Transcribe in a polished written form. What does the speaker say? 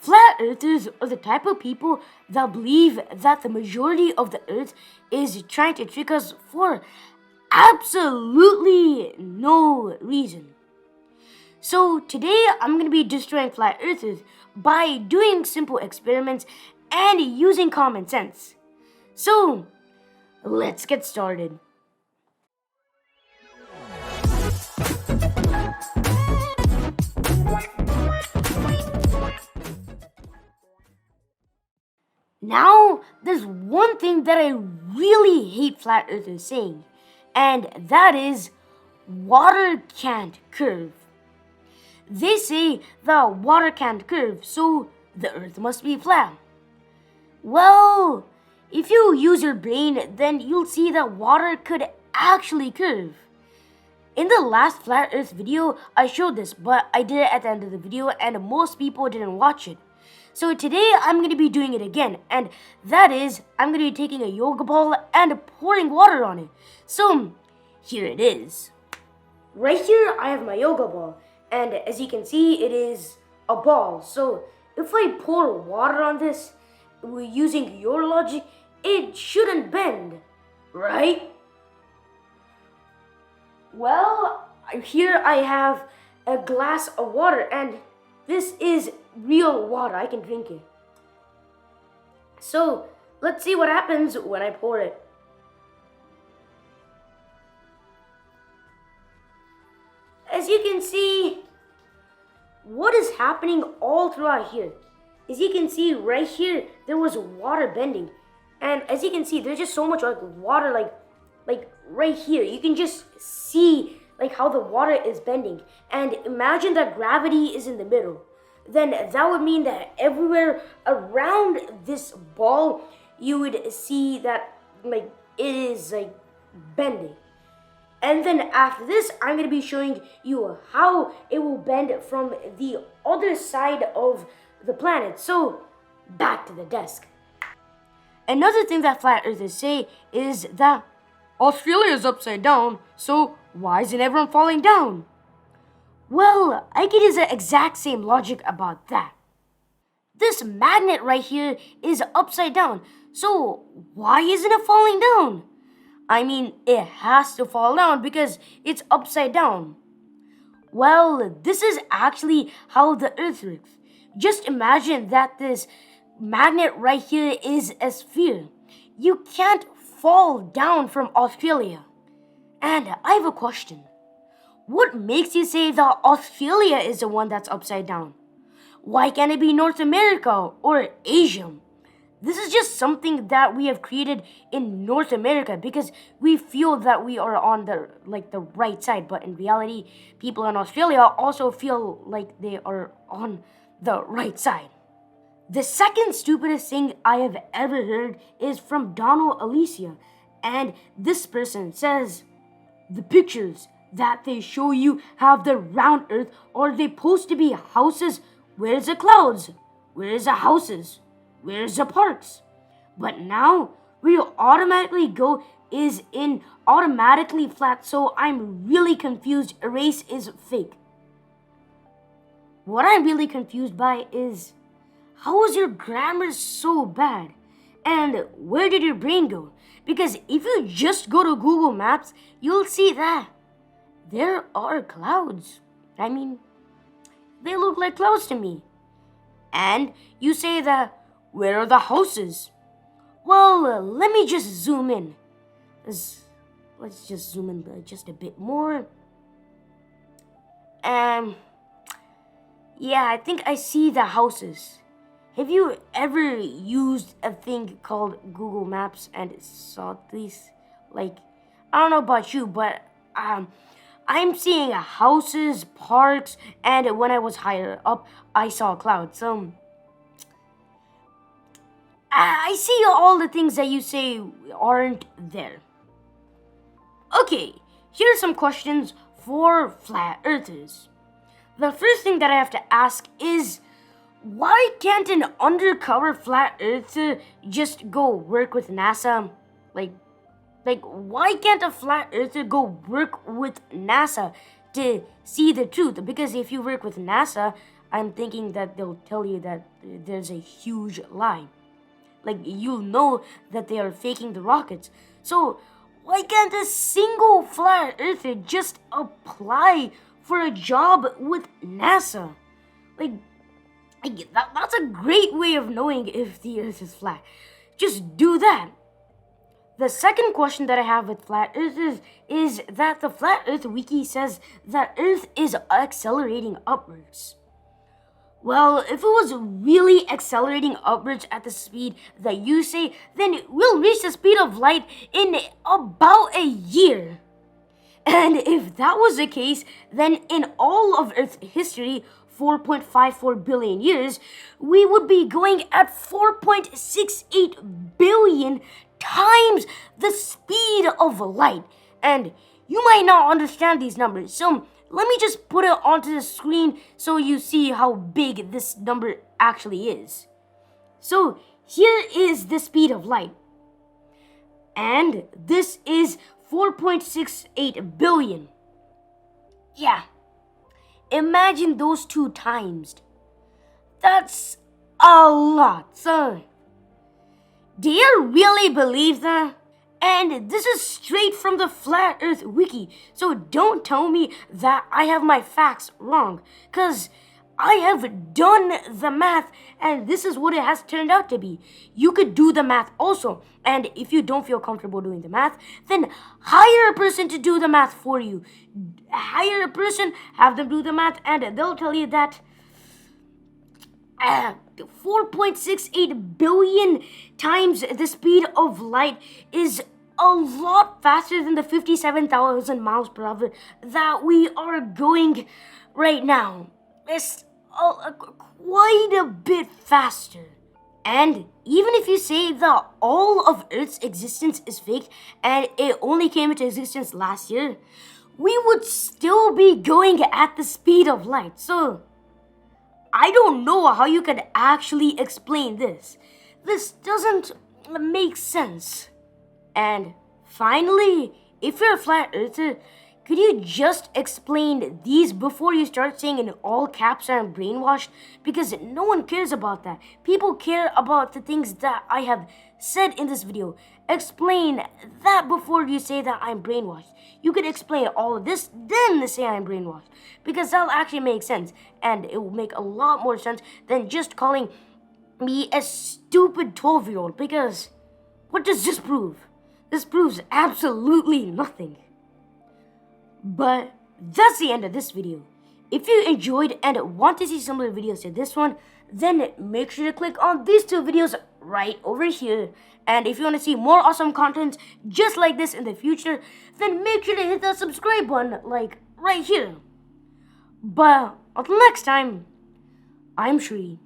Flat earthers are the type of people that believe that the majority of the earth is trying to trick us for absolutely no reason. So today I'm going to be destroying flat earthers by doing simple experiments and using common sense. So let's get started. Now, there's one thing that I really hate flat earthers saying, and that is water can't curve. They say the water can't curve, so the earth must be flat. Well, if you use your brain, then you'll see that water could actually curve. In the last flat earth video, I showed this, but I did it at the end of the video and most people didn't watch it. So today I'm going to be doing it again, and that is, I'm going to be taking a yoga ball and pouring water on it. So here it is. Right here I have my yoga ball, and as you can see it is a ball. So if I pour water on this, using your logic, it shouldn't bend, right? Well, here I have a glass of water, and this is real water. I can drink it. So let's see what happens when I pour it. As you can see, what is happening all throughout here? As you can see right here, there was water bending. And as you can see, there's just so much like water like right here. You can just see like how the water is bending. And imagine that gravity is in the middle. Then that would mean that everywhere around this ball, you would see that like it is like bending. And then after this, I'm going to be showing you how it will bend from the other side of the planet. So back to the desk. Another thing that flat earthers say is that Australia is upside down, so why isn't everyone falling down? Well, I can use the exact same logic about that. This magnet right here is upside down, so why isn't it falling down? I mean, it has to fall down because it's upside down. Well, this is actually how the earth works. Just imagine that this magnet right here is a sphere. You can't fall down from Australia. And I have a question. What makes you say that Australia is the one that's upside down? Why can't it be North America or Asia? This is just something that we have created in North America because we feel that we are on the right side, but in reality, people in Australia also feel like they are on the right side. The second stupidest thing I have ever heard is from Donald Alicia, and this person says, the pictures that they show you have the round earth, or they supposed to be houses. Where's the clouds? Where's the houses? Where's the parks? But now we automatically go is in automatically flat, so I'm really confused. Erase is fake. What I'm really confused by is, how is your grammar so bad? And where did your brain go? Because if you just go to Google Maps, you'll see that there are clouds. I mean, they look like clouds to me. And you say that, where are the houses? Well, let me just zoom in. Let's just zoom in just a bit more. Yeah, I think I see the houses. Have you ever used a thing called Google Maps and saw these? Like, I don't know about you, but I'm seeing houses, parks, and when I was higher up, I saw clouds. So I see all the things that you say aren't there. Okay, here are some questions for flat earthers. The first thing that I have to ask is, why can't an undercover flat earther just go work with NASA? Like, why can't a flat earther go work with NASA to see the truth? Because if you work with NASA, I'm thinking that they'll tell you that there's a huge lie. Like, you'll know that they are faking the rockets. So, why can't a single flat earther just apply for a job with NASA? Like, that's a great way of knowing if the earth is flat. Just do that. The second question that I have with flat earthers is that the Flat Earth Wiki says that Earth is accelerating upwards. Well, if it was really accelerating upwards at the speed that you say, then we'll reach the speed of light in about a year. And if that was the case, then in all of Earth's history, 4.54 billion years, we would be going at 4.68 billion times the speed of light. And you might not understand these numbers, so let me just put it onto the screen so you see how big this number actually is. So here is the speed of light, and this is 4.68 billion. Yeah, imagine those two times. That's a lot, son. Do you really believe that? And this is straight from the Flat Earth Wiki, so don't tell me that I have my facts wrong, because I have done the math and this is what it has turned out to be. You could do the math also, and if you don't feel comfortable doing the math, then hire a person to do the math for you. Hire a person, have them do the math, and they'll tell you that 4.68 billion times the speed of light is a lot faster than the 57,000 miles per hour that we are going right now. It's quite a bit faster. And even if you say that all of Earth's existence is fake and it only came into existence last year, we would still be going at the speed of light. So I don't know how you could actually explain this. This doesn't make sense. And finally, if you're a flat earther, could you just explain these before you start saying in all caps I'm brainwashed? Because no one cares about that. People care about the things that I have said in this video. Explain that before you say that I'm brainwashed. You could explain all of this, then say I'm brainwashed. Because that'll actually make sense. And it will make a lot more sense than just calling me a stupid 12-year-old. Because what does this prove? This proves absolutely nothing. But that's the end of this video. If you enjoyed and want to see similar videos to this one, then make sure to click on these two videos right over here. And if you want to see more awesome content just like this in the future, then make sure to hit the subscribe button like right here. But until next time, I'm Shri.